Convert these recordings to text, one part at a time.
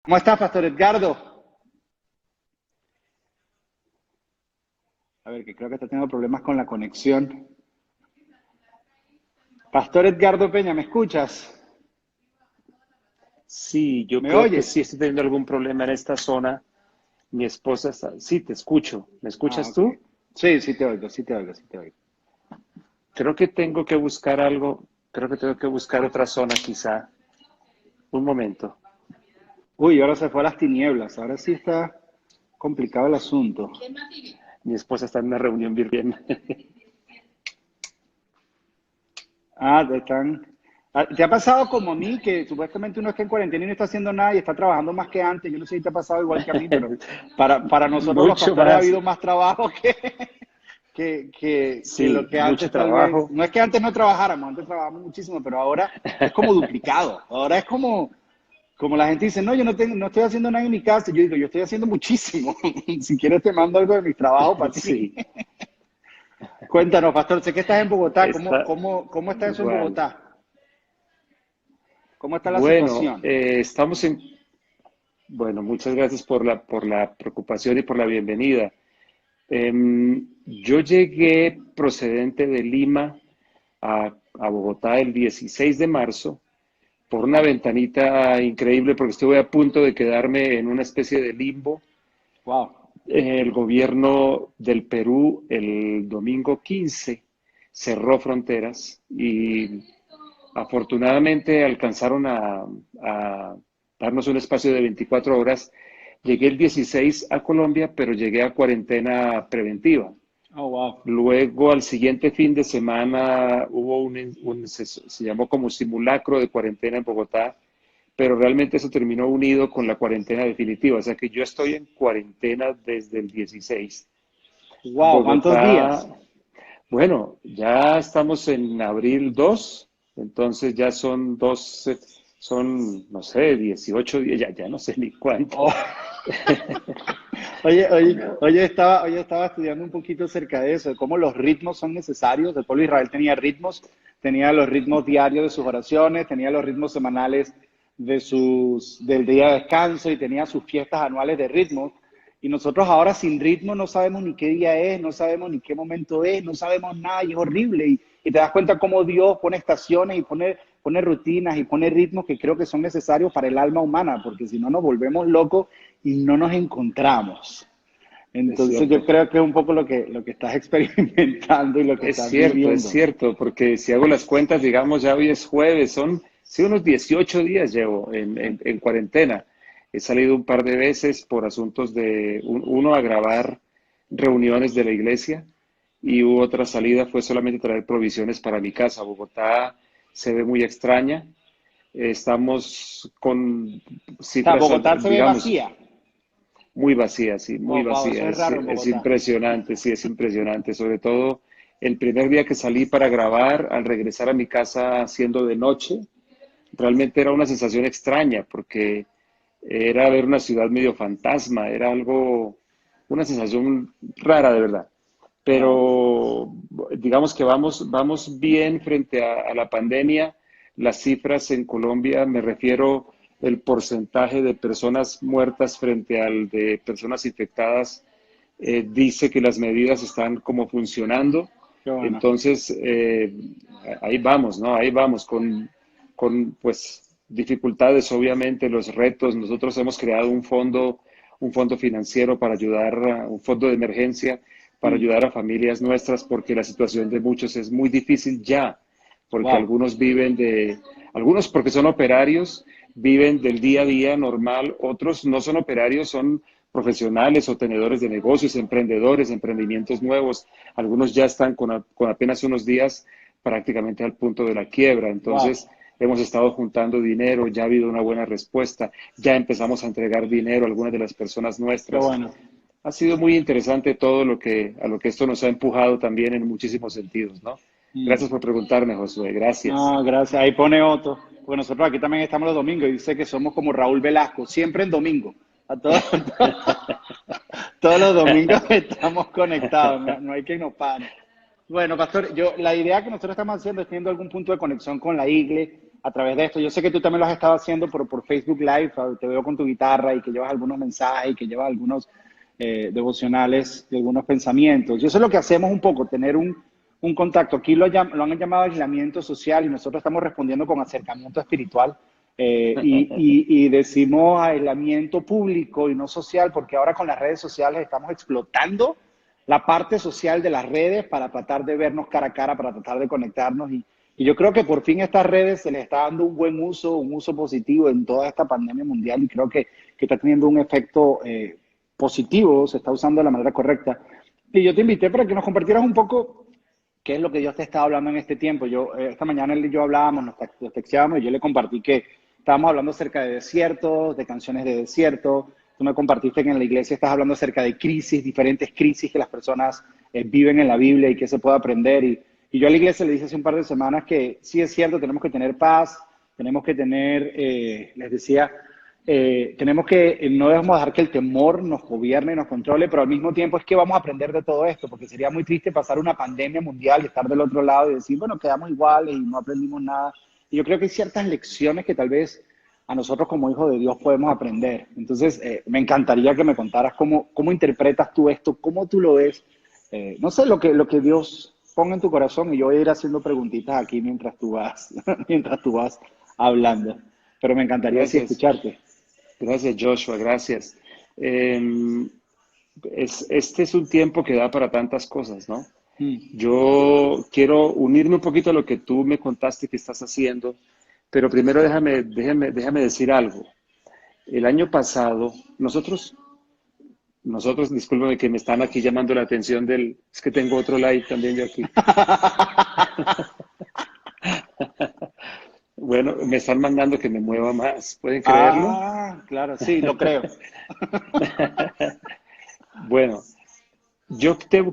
¿Cómo estás, Pastor Edgardo? A ver, que creo que está teniendo problemas con la conexión. Pastor Edgardo Peña, ¿me escuchas? Sí, yo ¿Me creo que oyes? sí estoy teniendo algún problema en esta zona. Mi esposa está... Sí, te escucho. ¿Me Ah, escuchas ok. tú? Sí, sí te oigo, sí te oigo, sí te oigo. Creo que tengo que buscar algo. Creo que tengo que buscar otra zona quizá. Un momento. Uy, ahora se fue a las tinieblas. Ahora sí está complicado el asunto. Mi esposa está en una reunión virtual. Ah, te están... ¿Te ha pasado como a mí, que supuestamente uno está en cuarentena y no está haciendo nada y está trabajando más que antes? Yo no sé si te ha pasado igual que a mí, pero para nosotros los Mucho pastores ha más. habido más trabajo que lo Sí, que mucho antes tal vez, trabajo. no es que antes no trabajáramos, antes trabajamos muchísimo, pero ahora es como duplicado. Ahora es como la gente dice, no, yo no estoy haciendo nada en mi casa. Yo digo, yo estoy haciendo muchísimo. Si quieres te mando algo de mi trabajo para ti. Sí, Cuéntanos, pastor, sé que estás en Bogotá. ¿Cómo, está cómo está eso en igual. Bogotá? ¿Cómo está la Bueno, situación? estamos en... Bueno, muchas gracias por la preocupación y por la bienvenida. Yo llegué procedente de Lima a Bogotá el 16 de marzo por una ventanita increíble porque estuve a punto de quedarme en una especie de limbo. Wow. El gobierno del Perú el domingo 15 cerró fronteras y afortunadamente alcanzaron a darnos un espacio de 24 horas. Llegué el 16 a Colombia, pero llegué a cuarentena preventiva. Oh, wow. Luego, al siguiente fin de semana, hubo se llamó como simulacro de cuarentena en Bogotá, pero realmente eso terminó unido con la cuarentena definitiva. O sea que yo estoy en cuarentena desde el 16. Wow, ¿cuántos Bogotá, días? bueno, ya estamos en abril 2, entonces ya son 12, son, no sé, 18 días, ya no sé ni cuánto. Oh. Hoy estaba estudiando un poquito acerca de eso, de cómo los ritmos son necesarios. El pueblo de Israel tenía ritmos, tenía los ritmos diarios de sus oraciones, tenía los ritmos semanales del día de descanso y tenía sus fiestas anuales de ritmos. Y nosotros ahora sin ritmo no sabemos ni qué día es, no sabemos ni qué momento es, no sabemos nada y es horrible. Y te das cuenta cómo Dios pone estaciones y pone rutinas y pone ritmos que creo que son necesarios para el alma humana, porque si no nos volvemos locos y no nos encontramos. Es Entonces yo cierto. creo que es un poco lo que estás experimentando y lo que estás Es viviendo. cierto, porque si hago las cuentas, digamos, ya hoy es jueves, son sí, unos 18 días llevo en cuarentena. He salido un par de veces por asuntos de, uno a grabar reuniones de la iglesia y otra salida fue solamente traer provisiones para mi casa. Bogotá se ve muy extraña. Estamos con O sea, cifras, Bogotá se ve digamos, vacía. muy vacía, sí, muy Oh, wow, eso vacía. es raro en Es Bogotá. impresionante, sí, es impresionante. Sobre todo el primer día que salí para grabar, al regresar a mi casa siendo de noche, realmente era una sensación extraña porque era ver una ciudad medio fantasma, era algo, una sensación rara de verdad. Wow. Pero digamos que vamos bien frente a la pandemia. Las cifras en Colombia, me refiero el porcentaje de personas muertas frente al de personas infectadas, dice que las medidas están como funcionando. Qué bueno. Entonces, ahí vamos, ¿no? Ahí vamos con pues dificultades, obviamente, los retos. Nosotros hemos creado un fondo financiero para ayudar, un fondo de emergencia para Mm. ayudar a familias nuestras, porque la situación de muchos es muy difícil ya, porque Wow. algunos viven algunos porque son operarios, viven del día a día normal, otros no son operarios, son profesionales o tenedores de negocios, emprendedores, emprendimientos nuevos. Algunos ya están con apenas unos días prácticamente al punto de la quiebra. Wow. Entonces, hemos estado juntando dinero, ya ha habido una buena respuesta, ya empezamos a entregar dinero a algunas de las personas Qué nuestras. bueno. Ha sido muy interesante todo a lo que esto nos ha empujado también en muchísimos sentidos, ¿no? Mm. Gracias por preguntarme, Josué. Gracias. No, gracias. Ahí pone Otto. Porque nosotros aquí también estamos los domingos y dice que somos como Raúl Velasco, siempre en domingo. A todos, todos los domingos estamos conectados, no, no hay quien nos pare. Bueno, pastor, la idea que nosotros estamos haciendo es teniendo algún punto de conexión con la iglesia, a través de esto. Yo sé que tú también lo has estado haciendo por Facebook Live, te veo con tu guitarra y que llevas algunos mensajes y que llevas algunos devocionales y algunos pensamientos. Y eso es lo que hacemos un poco, tener un contacto. Aquí lo han llamado aislamiento social y nosotros estamos respondiendo con acercamiento espiritual. Y decimos aislamiento público y no social, porque ahora con las redes sociales estamos explotando la parte social de las redes para tratar de vernos cara a cara, para tratar de conectarnos. Y yo creo que por fin a estas redes se les está dando un buen uso, un uso positivo en toda esta pandemia mundial y creo que está teniendo un efecto positivo, se está usando de la manera correcta. Y yo te invité para que nos compartieras un poco qué es lo que Dios te está hablando en este tiempo. Esta mañana él y yo hablábamos, nos texteábamos y yo le compartí que estábamos hablando acerca de desiertos, de canciones de desierto. Tú me compartiste que en la iglesia estás hablando acerca de crisis, diferentes crisis que las personas viven en la Biblia y que se puede aprender. Y yo a la iglesia le dije hace un par de semanas que sí es cierto, tenemos que tener paz, tenemos que tener, les decía, tenemos que, no debemos dejar que el temor nos gobierne y nos controle, pero al mismo tiempo es que vamos a aprender de todo esto, porque sería muy triste pasar una pandemia mundial y estar del otro lado y decir, bueno, quedamos iguales y no aprendimos nada. Y yo creo que hay ciertas lecciones que tal vez a nosotros como hijos de Dios podemos aprender. Entonces, me encantaría que me contaras cómo interpretas tú esto, cómo tú lo ves. No sé, lo que Dios ponga en tu corazón y yo voy a ir haciendo preguntitas aquí mientras tú vas, mientras tú vas hablando. Pero me encantaría así Gracias, escucharte. gracias Joshua, gracias. Este es un tiempo que da para tantas cosas, ¿no? Mm. Yo quiero unirme un poquito a lo que tú me contaste que estás haciendo, pero primero déjame decir algo. El año pasado, discúlpame que me están aquí llamando la atención es que tengo otro live también yo aquí. Bueno, me están mandando que me mueva más, ¿pueden creerlo? Ah, claro, sí, lo creo. Bueno,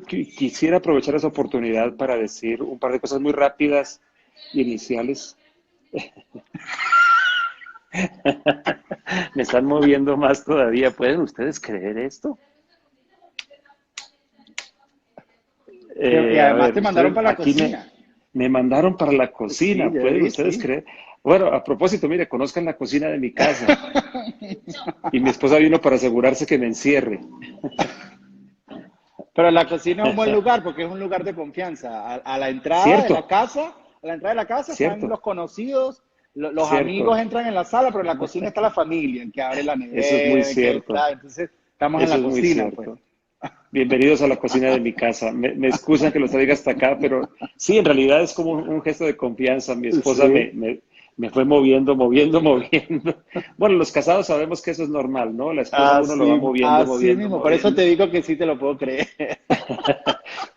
quisiera aprovechar esa oportunidad para decir un par de cosas muy rápidas, iniciales. Me están moviendo más todavía. ¿Pueden ustedes creer esto? Y A además ver, te mandaron ustedes para la aquí cocina. me mandaron para la Sí, cocina. ya ¿Pueden vi, ustedes sí. creer? Bueno, a propósito, mire, conozcan la cocina de mi casa. Y mi esposa vino para asegurarse que me encierre. Pero la cocina es un buen lugar porque es un lugar de confianza. A la entrada de la Cierto, casa, a la entrada de la casa están cierto, los conocidos, los amigos cierto. entran en la sala, pero en la cocina está la familia, el que abre la Eso es muy nevera, el que cierto. está. Entonces, estamos en Eso la es muy cocina, pues. cierto. Bienvenidos a la cocina de mi casa. Me excusan que los traiga hasta acá, pero sí, en realidad es como un gesto de confianza. Mi esposa Sí. me fue moviendo, moviendo, moviendo. Bueno, los casados sabemos que eso es normal, ¿no? La esposa a uno lo va moviendo, Así moviendo, mismo. Por eso te moviendo. digo que sí te lo puedo creer.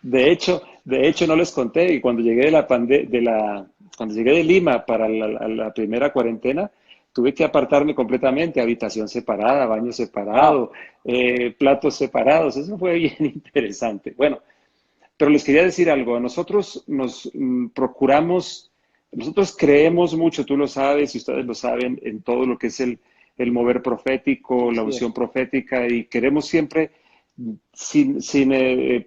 De hecho, no les conté y cuando llegué cuando llegué de Lima para la primera cuarentena, tuve que apartarme completamente, habitación separada, baño Wow. separado, platos separados. Eso fue bien interesante. Bueno, pero les quería decir algo. Nosotros nosotros creemos mucho, tú lo sabes y ustedes lo saben, en todo lo que es el mover profético, la Así unción es. profética y queremos siempre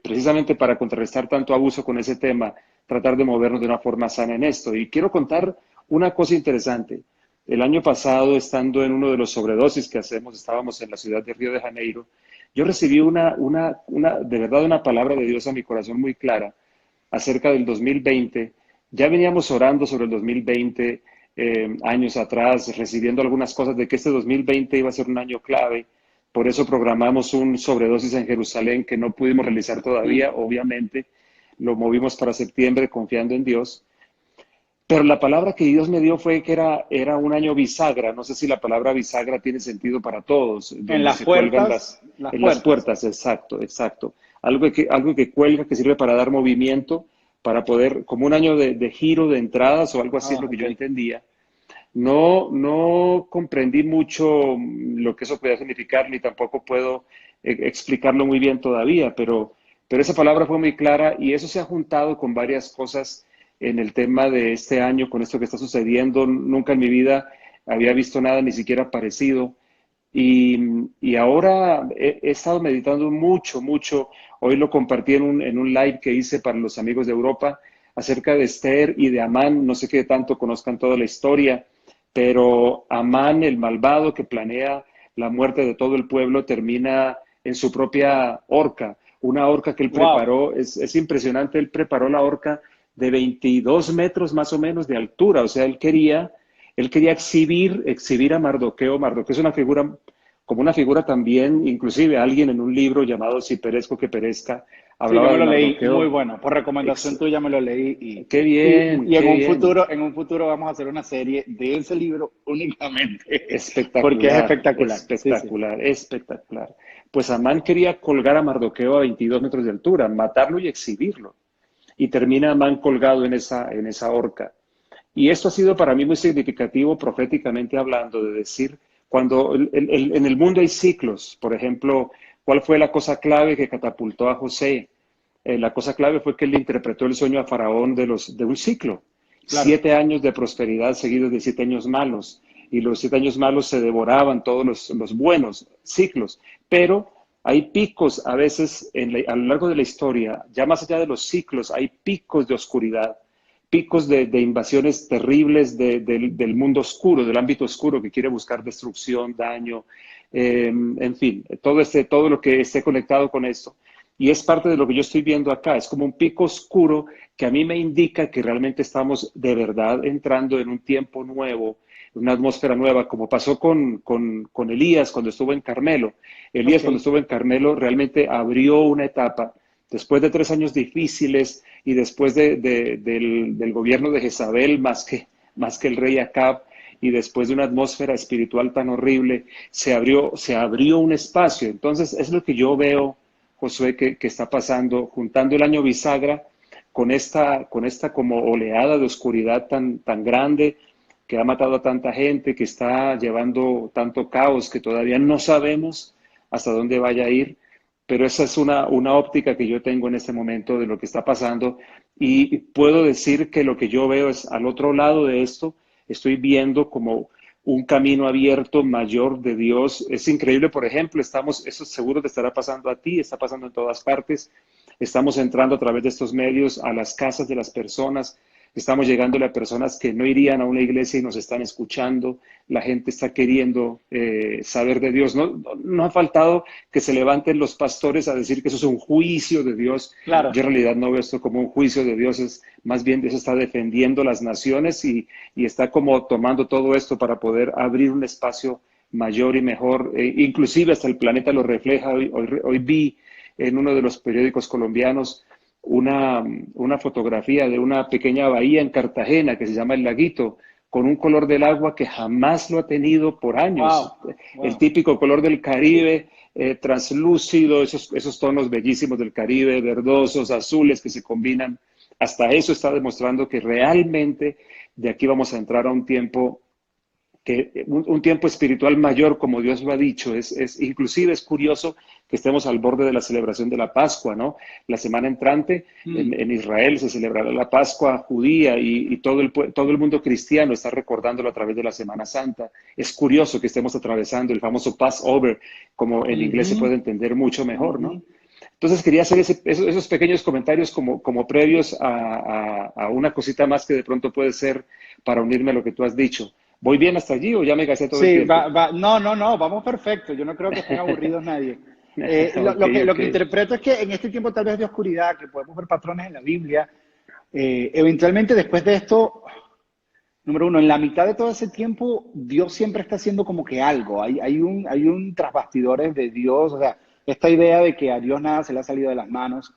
precisamente para contrarrestar tanto abuso con ese tema, tratar de movernos de una forma sana en esto. Y quiero contar una cosa interesante. El año pasado, estando en uno de los sobredosis que hacemos, estábamos en la ciudad de Río de Janeiro, yo recibí de verdad una palabra de Dios a mi corazón muy clara acerca del 2020. Ya veníamos orando sobre el 2020 años atrás, recibiendo algunas cosas de que este 2020 iba a ser un año clave. Por eso programamos un sobredosis en Jerusalén que no pudimos realizar Mm. todavía, obviamente. Lo movimos para septiembre confiando en Dios. Pero la palabra que Dios me dio fue que era un año bisagra. No sé si la palabra bisagra tiene sentido para todos, En donde las se cuelgan puertas, las en las puertas. puertas, exacto, exacto. Algo que cuelga, que sirve para dar movimiento, para poder, como un año de giro de entradas o algo así es Ah, lo que ok. yo entendía. No comprendí mucho lo que eso podía significar, ni tampoco puedo explicarlo muy bien todavía, pero esa palabra fue muy clara y eso se ha juntado con varias cosas en el tema de este año, con esto que está sucediendo. Nunca en mi vida había visto nada ni siquiera parecido. Y ahora he estado meditando mucho, mucho. Hoy lo compartí en un live que hice para los amigos de Europa acerca de Esther y de Amán. No sé qué tanto conozcan toda la historia, pero Amán, el malvado que planea la muerte de todo el pueblo, termina en su propia horca, una horca que él Wow. preparó. Es impresionante, él preparó la horca de 22 metros más o menos de altura. O sea, él quería exhibir a Mardoqueo. Mardoqueo es una figura, como una figura también, inclusive alguien en un libro llamado Si perezco que perezca, Sí, yo hablaba me de lo leí, muy Mardoqueo. bueno. Por recomendación Ex- tuya me lo leí qué y, bien, y qué bien. en un futuro vamos a hacer una serie de ese libro únicamente, porque es Espectacular, espectacular. Sí, sí. espectacular, espectacular. Pues Amán quería colgar a Mardoqueo a 22 metros de altura, matarlo y exhibirlo. Y termina Amán colgado en esa horca. Y esto ha sido para mí muy significativo proféticamente hablando, de decir, cuando en el mundo hay ciclos. Por ejemplo, ¿cuál fue la cosa clave que catapultó a José? La cosa clave fue que él interpretó el sueño a Faraón de un ciclo. Claro. 7 años de prosperidad seguidos de 7 años malos. Y los 7 años malos se devoraban todos los buenos ciclos. Pero hay picos a veces a lo largo de la historia, ya más allá de los ciclos, hay picos de oscuridad, picos de invasiones terribles del mundo oscuro, del ámbito oscuro que quiere buscar destrucción, daño, en fin, todo lo que esté conectado con esto. Y es parte de lo que yo estoy viendo acá. Es como un pico oscuro que a mí me indica que realmente estamos de verdad entrando en un tiempo nuevo, una atmósfera nueva, como pasó con Elías cuando estuvo en Carmelo. Elías Ok. cuando estuvo en Carmelo realmente abrió una etapa después de 3 años difíciles y después del gobierno de Jezabel, más que el rey Acab, y después de una atmósfera espiritual tan horrible, se abrió un espacio. Entonces, es lo que yo veo, Josué, que está pasando, juntando el año bisagra con esta como oleada de oscuridad tan grande que ha matado a tanta gente, que está llevando tanto caos que todavía no sabemos hasta dónde vaya a ir. Pero esa es una óptica que yo tengo en este momento de lo que está pasando, y puedo decir que lo que yo veo es al otro lado de esto, estoy viendo como un camino abierto mayor de Dios. Es increíble, por ejemplo, eso seguro te estará pasando a ti, está pasando en todas partes. Estamos entrando a través de estos medios a las casas de las personas, estamos llegándole a personas que no irían a una iglesia y nos están escuchando. La gente está queriendo saber de Dios. No ha faltado que se levanten los pastores a decir que eso es un juicio de Dios. Claro. Yo en realidad no veo esto como un juicio de Dios, es más bien Dios está defendiendo las naciones y está como tomando todo esto para poder abrir un espacio mayor y mejor. Inclusive hasta el planeta lo refleja. Hoy vi en uno de los periódicos colombianos una fotografía de una pequeña bahía en Cartagena que se llama El Laguito, con un color del agua que jamás lo ha tenido por años. Wow. El Wow. típico color del Caribe, translúcido, esos tonos bellísimos del Caribe, verdosos, azules que se combinan. Hasta eso está demostrando que realmente de aquí vamos a entrar a un tiempo un tiempo espiritual mayor, como Dios lo ha dicho. Inclusive es curioso que estemos al borde de la celebración de la Pascua, ¿no? La semana entrante Mm. en Israel se celebrará la Pascua judía, y todo el mundo cristiano está recordándolo a través de la Semana Santa. Es curioso que estemos atravesando el famoso Passover, como en inglés se Ujú, puede entender mucho mejor, ¿no? ujú. Entonces quería hacer esos pequeños comentarios como previos a una cosita más que de pronto puede ser para unirme a lo que tú has dicho. ¿Voy bien hasta allí o ya me gasté todo el Sí, tiempo? no, no, no, vamos perfecto. Yo no creo que estén aburridos nadie. Ok, Lo ok. que interpreto es que en este tiempo tal vez de oscuridad, que podemos ver patrones en la Biblia, eventualmente después de esto, número uno, en la mitad de todo ese tiempo, Dios siempre está haciendo como que algo. Hay un tras bastidores de Dios, o sea, esta idea de que a Dios nada se le ha salido de las manos.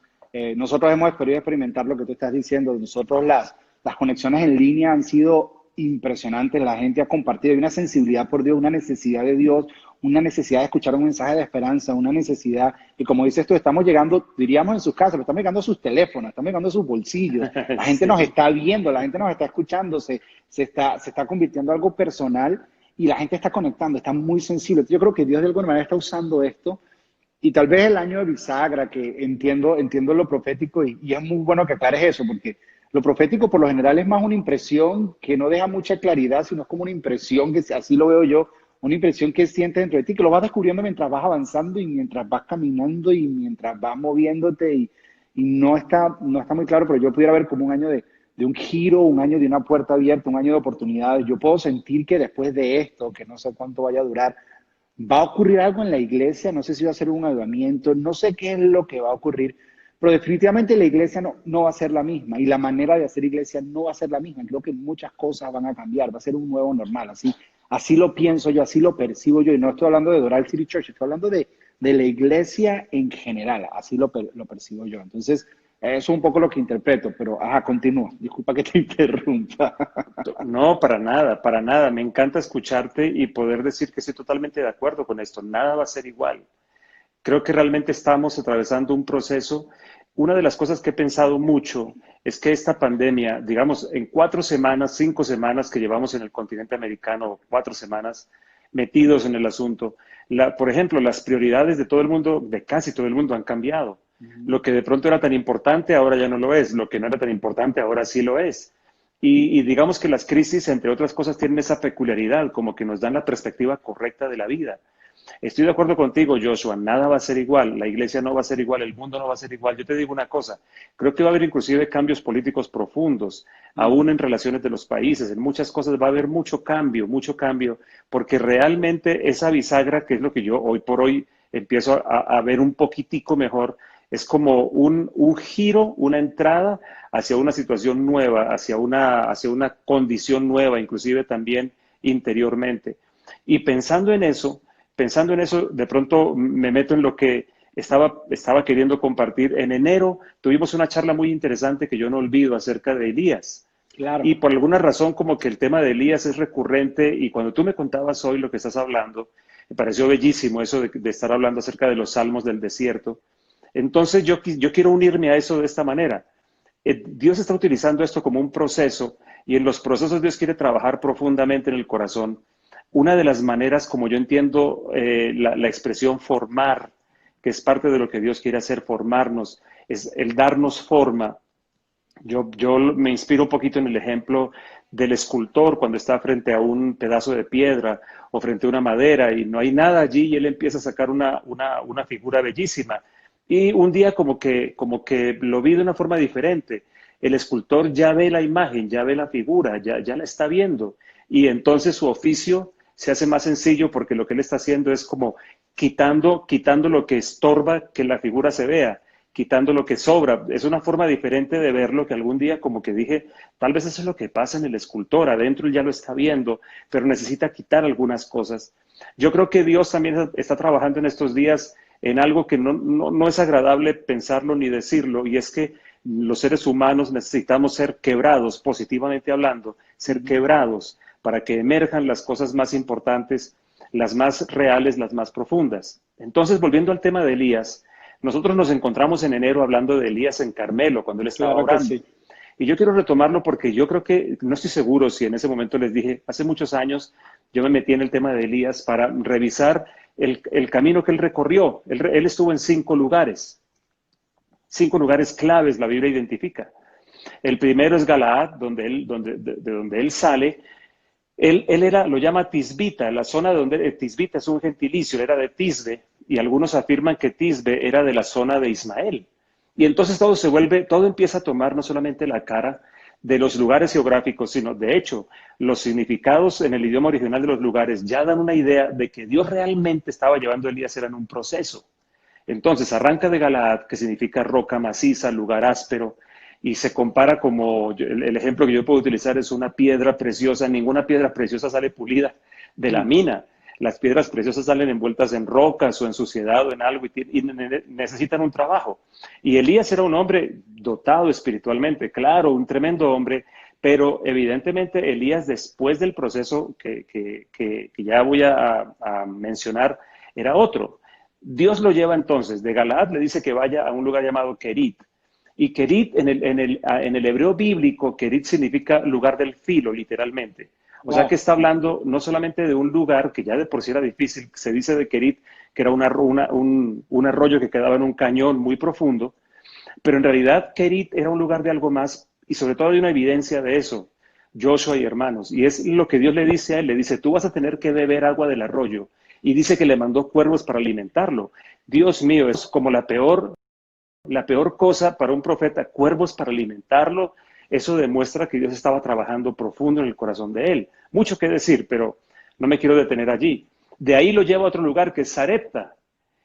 Nosotros hemos podido experimentar lo que tú estás diciendo. Nosotros las conexiones en línea han sido impresionantes. La gente ha compartido. Hay una sensibilidad por Dios, una necesidad de Dios, una necesidad de escuchar un mensaje de esperanza, una necesidad. Y como dices tú, estamos llegando, diríamos en sus casas, pero estamos llegando a sus teléfonos, estamos llegando a sus bolsillos. La gente nos Sí. está viendo, la gente nos está escuchando, se está convirtiendo en algo personal y la gente está conectando, está muy sensible. Yo creo que Dios de alguna manera está usando esto y tal vez el año de bisagra, que entiendo lo profético y es muy bueno que aclares eso, porque lo profético por lo general es más una impresión que no deja mucha claridad, sino es como una impresión que así lo veo yo, una impresión que sientes dentro de ti, que lo vas descubriendo mientras vas avanzando y mientras vas caminando y mientras vas moviéndote y no está muy claro, pero yo pudiera ver como un año de un giro, un año de una puerta abierta, un año de oportunidades. Yo puedo sentir que después de esto, que no sé cuánto vaya a durar, va a ocurrir algo en la iglesia, no sé si va a ser un avivamiento, no sé qué es lo que va a ocurrir, pero definitivamente la iglesia no va a ser la misma y la manera de hacer iglesia no va a ser la misma. Creo que muchas cosas van a cambiar, va a ser un nuevo normal, así lo pienso yo, así lo percibo yo, y no estoy hablando de Doral City Church, estoy hablando de la iglesia en general, así lo percibo yo. Entonces, eso es un poco lo que interpreto, pero continúa, disculpa que te interrumpa. No, para nada, para nada. Me encanta escucharte y poder decir que estoy totalmente de acuerdo con esto. Nada va a ser igual. Creo que realmente estamos atravesando un proceso. Una de las cosas que he pensado mucho es que esta pandemia, digamos, en 4 semanas, 5 semanas que llevamos en el continente americano, 4 semanas metidos en el asunto, por ejemplo, las prioridades de todo el mundo, de casi todo el mundo, han cambiado. Lo que de pronto era tan importante ahora ya no lo es. Lo que no era tan importante ahora sí lo es. Y digamos que las crisis, entre otras cosas, tienen esa peculiaridad, como que nos dan la perspectiva correcta de la vida. Estoy de acuerdo contigo, Joshua, nada va a ser igual, la iglesia no va a ser igual, el mundo no va a ser igual. Yo te digo una cosa, creo que va a haber inclusive cambios políticos profundos, aún en relaciones de los países, en muchas cosas va a haber mucho cambio, porque realmente esa bisagra, que es lo que yo hoy por hoy empiezo a ver un poquitico mejor, es como un giro, una entrada hacia una situación nueva, hacia una condición nueva, inclusive también interiormente. Y pensando en eso, de pronto me meto en lo que estaba queriendo compartir. En enero tuvimos una charla muy interesante que yo no olvido acerca de Elías. Claro. Y por alguna razón como que el tema de Elías es recurrente y cuando tú me contabas hoy lo que estás hablando, me pareció bellísimo eso de estar hablando acerca de los salmos del desierto. Entonces yo quiero unirme a eso de esta manera. Dios está utilizando esto como un proceso y en los procesos Dios quiere trabajar profundamente en el corazón. Una de las maneras, como yo entiendo la expresión formar, que es parte de lo que Dios quiere hacer, formarnos, es el darnos forma. Yo me inspiro un poquito en el ejemplo del escultor cuando está frente a un pedazo de piedra o frente a una madera y no hay nada allí y él empieza a sacar una figura bellísima. Y un día como que lo vi de una forma diferente. El escultor ya ve la imagen, ya ve la figura, ya la está viendo. Y entonces su oficio se hace más sencillo porque lo que él está haciendo es como quitando lo que estorba que la figura se vea, quitando lo que sobra. Es una forma diferente de verlo que algún día como que dije, tal vez eso es lo que pasa en el escultor, adentro él ya lo está viendo, pero necesita quitar algunas cosas. Yo creo que Dios también está trabajando en estos días en algo que no es agradable pensarlo ni decirlo, y es que los seres humanos necesitamos ser quebrados, positivamente hablando, ser quebrados para que emerjan las cosas más importantes, las más reales, las más profundas. Entonces, volviendo al tema de Elías, nosotros nos encontramos en enero hablando de Elías en Carmelo, cuando él estaba Claro que orando. sí. Y yo quiero retomarlo porque yo creo que, no estoy seguro si en ese momento les dije, hace muchos años yo me metí en el tema de Elías para revisar el camino que él recorrió. Él estuvo en 5 lugares claves, la Biblia identifica. El primero es Galaad, de donde él sale. Él era, lo llama Tisbita, la zona de donde Tisbita es un gentilicio, él era de Tisbe, y algunos afirman que Tisbe era de la zona de Ismael. Y entonces todo empieza a tomar no solamente la cara de los lugares geográficos, sino de hecho, los significados en el idioma original de los lugares ya dan una idea de que Dios realmente estaba llevando a Elías en un proceso. Entonces arranca de Galaad, que significa roca maciza, lugar áspero, y se compara como, el ejemplo que yo puedo utilizar es una piedra preciosa. Ninguna piedra preciosa sale pulida de la mina. Las piedras preciosas salen envueltas en rocas o en suciedad o en algo y necesitan un trabajo. Y Elías era un hombre dotado espiritualmente, claro, un tremendo hombre, pero evidentemente Elías después del proceso que ya voy a mencionar era otro. Dios lo lleva entonces de Galaad, le dice que vaya a un lugar llamado Kerit. Y Kerit, en el hebreo bíblico, Kerit significa lugar del filo, literalmente. O sea que Wow. está hablando no solamente de un lugar que ya de por sí era difícil, se dice de Kerit que era un arroyo que quedaba en un cañón muy profundo, pero en realidad Kerit era un lugar de algo más y sobre todo hay una evidencia de eso, Joshua y hermanos, y es lo que Dios le dice a él, le dice, tú vas a tener que beber agua del arroyo, y dice que le mandó cuervos para alimentarlo. Dios mío, es como la peor cosa para un profeta, cuervos para alimentarlo. eso demuestra que Dios estaba trabajando profundo en el corazón de él. Mucho que decir, pero no me quiero detener allí. De ahí lo lleva a otro lugar que es Sarepta.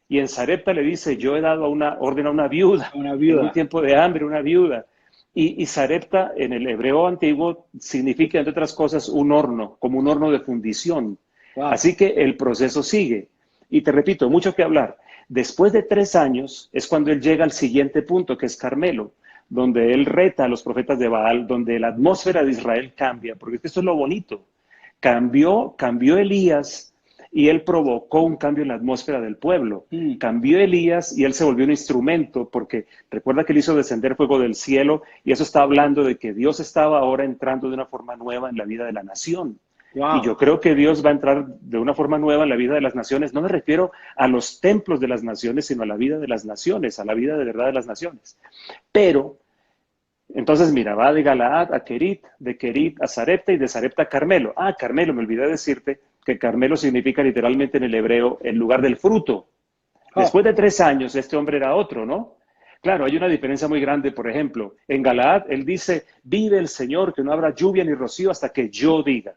Y en Sarepta le dice, yo he dado una orden a una viuda, Una en un viuda. tiempo de hambre, una viuda. Y Sarepta en el hebreo antiguo significa, entre otras cosas, un horno, como un horno de fundición. Wow. Así que el proceso sigue. Y te repito, mucho que hablar. Después de 3 años es cuando él llega al siguiente punto, que es Carmelo, donde él reta a los profetas de Baal, donde la atmósfera de Israel cambia, porque esto es lo bonito. Cambió Elías y él provocó un cambio en la atmósfera del pueblo. Cambió Elías y él se volvió un instrumento, porque recuerda que él hizo descender fuego del cielo y eso está hablando de que Dios estaba ahora entrando de una forma nueva en la vida de la nación. Y Wow. yo creo que Dios va a entrar de una forma nueva en la vida de las naciones. No me refiero a los templos de las naciones, sino a la vida de las naciones, a la vida de verdad de las naciones. Pero, entonces, mira, va de Galaad a Kerit, de Kerit a Sarepta y de Sarepta a Carmelo. Ah, Carmelo, me olvidé decirte que Carmelo significa literalmente en el hebreo el lugar del fruto. Oh, Después de 3 años, este hombre era otro, ¿no? Claro, hay una diferencia muy grande, por ejemplo. En Galaad, él dice, vive el Señor, que no habrá lluvia ni rocío hasta que yo diga.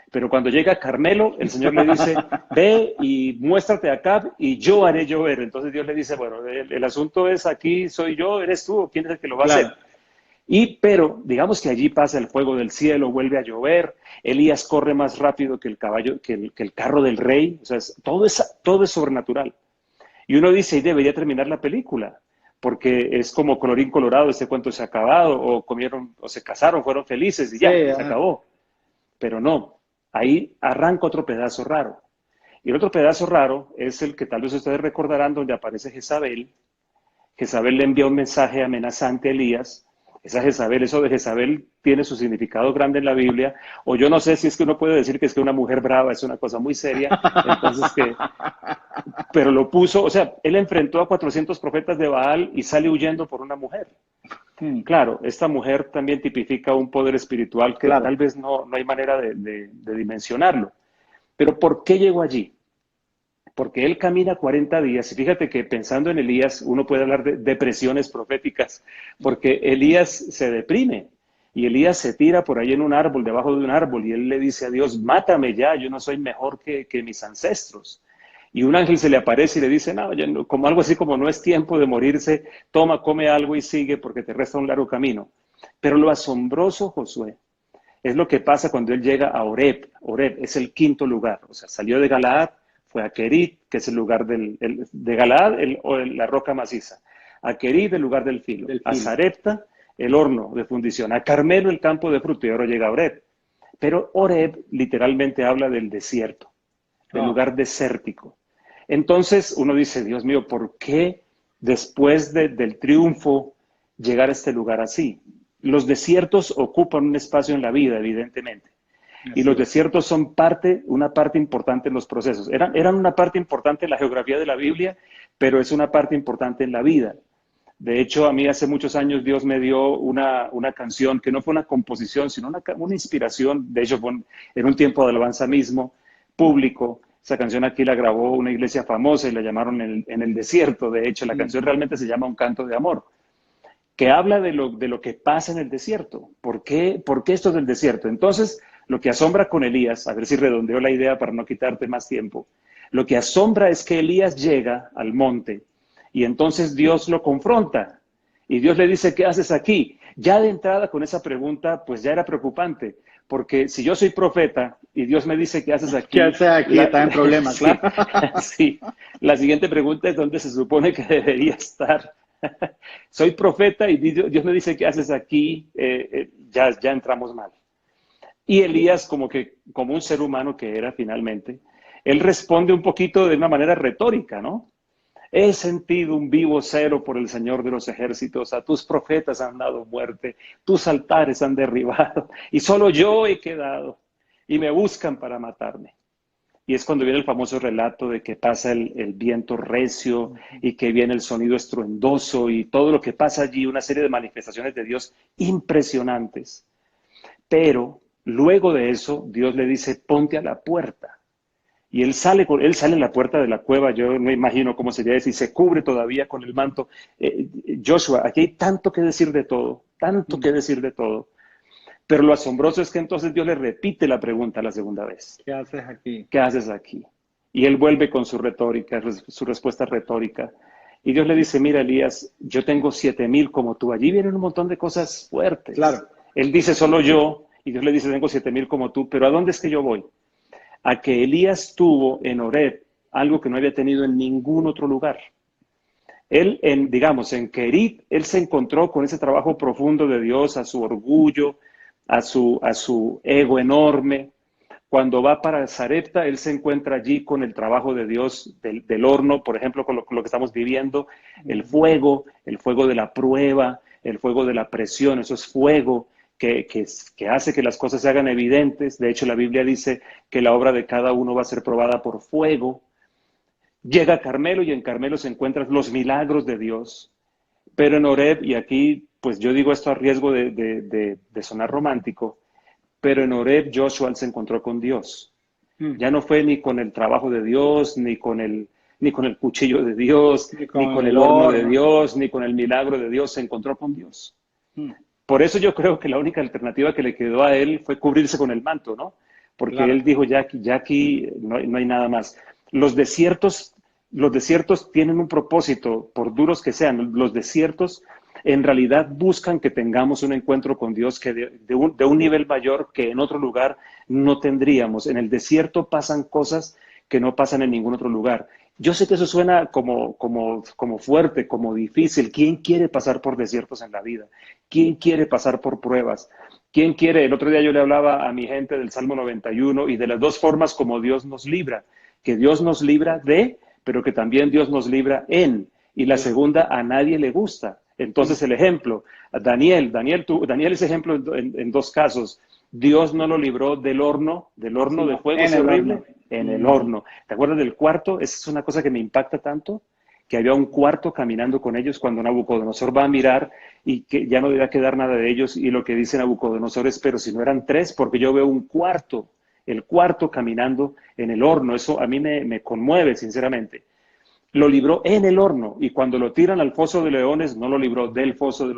Pero cuando llega Carmelo, el Señor le dice, ve y muéstrate acá y yo haré llover. Entonces Dios le dice, bueno, el asunto es aquí, soy yo, eres tú, o quién es el que lo va a hacer. claro. Pero digamos que allí pasa el fuego del cielo, vuelve a llover, Elías corre más rápido que el caballo, que el carro del rey, o sea, todo es sobrenatural. Y uno dice, y debería terminar la película, porque es como colorín colorado, este cuento se ha acabado, o comieron, o se casaron, fueron felices y Sí, ya, se ajá. acabó. Pero no, ahí arranca otro pedazo raro. Y el otro pedazo raro es el que tal vez ustedes recordarán donde aparece Jezabel. Jezabel le envía un mensaje amenazante a Elías. Esa Jezabel, eso de Jezabel tiene su significado grande en la Biblia, o yo no sé si es que uno puede decir que es que una mujer brava es una cosa muy seria, entonces pero lo puso, o sea, él enfrentó a 400 profetas de Baal y sale huyendo por una mujer. Hmm, Claro, esta mujer también tipifica un poder espiritual que claro. tal vez no hay manera de dimensionarlo. Pero ¿por qué llegó allí? Porque él camina 40 días y fíjate que pensando en Elías uno puede hablar de depresiones proféticas, porque Elías se deprime y Elías se tira por ahí en un árbol, debajo de un árbol, y él le dice a Dios, mátame ya, yo no soy mejor que mis ancestros. Y un ángel se le aparece y le dice, no, ya no, como algo así como no es tiempo de morirse, toma, come algo y sigue porque te resta un largo camino. Pero lo asombroso, Josué, es lo que pasa cuando él llega a Oreb. Oreb es el quinto lugar, o sea, salió de Galaad, fue a Kerit, que es el lugar de Galaad, la roca maciza. A Kerit, el lugar del filo. Del A filo. Sarepta, el horno de fundición. A Carmelo, el campo de fruto. Y ahora llega a Oreb. Pero Oreb literalmente habla del desierto, del Oh, lugar desértico. Entonces uno dice, Dios mío, ¿por qué después del triunfo llegar a este lugar así? Los desiertos ocupan un espacio en la vida, evidentemente. Y así los es. desiertos son una parte importante en los procesos. Eran una parte importante en la geografía de la Biblia, pero es una parte importante en la vida. De hecho, a mí hace muchos años Dios me dio una canción que no fue una composición, sino una inspiración. De hecho, fue en un tiempo de alabanza mismo, público. Esa canción aquí la grabó una iglesia famosa y la llamaron en el desierto. De hecho, la canción Ujú. realmente se llama Un canto de amor, que habla de lo que pasa en el desierto. ¿Por qué esto del desierto? Entonces, lo que asombra con Elías, a ver si redondeo la idea para no quitarte más tiempo, lo que asombra es que Elías llega al monte y entonces Dios lo confronta y Dios le dice, ¿qué haces aquí? Ya de entrada con esa pregunta, pues ya era preocupante, porque si yo soy profeta y Dios me dice, ¿qué haces ¿Qué aquí? hace aquí? Está en problema, claro. Sí, sí. La siguiente pregunta es dónde se supone que debería estar. Soy profeta y Dios me dice, ¿qué haces aquí? Ya entramos mal. Y Elías, como un ser humano que era finalmente, él responde un poquito de una manera retórica, ¿no? He sentido un vivo celo por el Señor de los ejércitos, a tus profetas han dado muerte, tus altares han derribado, y solo yo he quedado, y me buscan para matarme. Y es cuando viene el famoso relato de que pasa el viento recio y que viene el sonido estruendoso y todo lo que pasa allí, una serie de manifestaciones de Dios impresionantes. Pero luego de eso, Dios le dice, ponte a la puerta. Y él sale en la puerta de la cueva, yo no imagino cómo sería eso, y se cubre todavía con el manto. Joshua, aquí hay tanto que decir de todo, tanto que decir de todo. Pero lo asombroso es que entonces Dios le repite la pregunta la segunda vez. ¿Qué haces aquí? ¿Qué haces aquí? Y él vuelve con su retórica, su respuesta retórica. Y Dios le dice, mira, Elías, yo tengo 7,000 como tú. Allí vienen un montón de cosas fuertes. Claro. Él dice, solo yo, y Dios le dice, tengo 7,000 como tú. Pero ¿a dónde es que yo voy? A que Elías tuvo en Horeb algo que no había tenido en ningún otro lugar. Él, digamos, en Querít, él se encontró con ese trabajo profundo de Dios, a su orgullo, a su ego enorme. Cuando va para Sarepta, él se encuentra allí con el trabajo de Dios del horno, por ejemplo, con lo que estamos viviendo, el fuego de la prueba, el fuego de la presión, eso es fuego que hace que las cosas se hagan evidentes. De hecho, la Biblia dice que la obra de cada uno va a ser probada por fuego. Llega a Carmelo y en Carmelo se encuentran los milagros de Dios. Pero en Horeb, y aquí pues yo digo esto a riesgo de sonar romántico, pero en Horeb Joshua se encontró con Dios. Ya no fue ni con el trabajo de Dios, ni con el cuchillo de Dios, ni con el horno de Dios, ni con el milagro de Dios, se encontró con Dios. Por eso yo creo que la única alternativa que le quedó a él fue cubrirse con el manto, ¿no? Porque claro, él dijo, ya aquí no hay nada más. Los desiertos tienen un propósito, por duros que sean. Los desiertos en realidad buscan que tengamos un encuentro con Dios que de un nivel mayor que en otro lugar no tendríamos. En el desierto pasan cosas que no pasan en ningún otro lugar. Yo sé que eso suena como fuerte, como difícil. ¿Quién quiere pasar por desiertos en la vida? ¿Quién quiere pasar por pruebas? ¿Quién quiere? El otro día yo le hablaba a mi gente del Salmo 91 y de las dos formas como Dios nos libra. Que Dios nos libra pero que también Dios nos libra en. Y la segunda, a nadie le gusta. Entonces el ejemplo, Daniel es ejemplo en dos casos. Dios no lo libró del horno de fuego, ese horrible, en el horno. ¿Te acuerdas del cuarto? Esa es una cosa que me impacta tanto, que había un cuarto caminando con ellos cuando Nabucodonosor va a mirar y que ya no debía quedar nada de ellos. Y lo que dice Nabucodonosor es, pero si no eran tres, porque yo veo un cuarto, el cuarto caminando en el horno. Eso a mí me conmueve, sinceramente. Lo libró en el horno, y cuando lo tiran al foso de leones, no lo libró del foso de los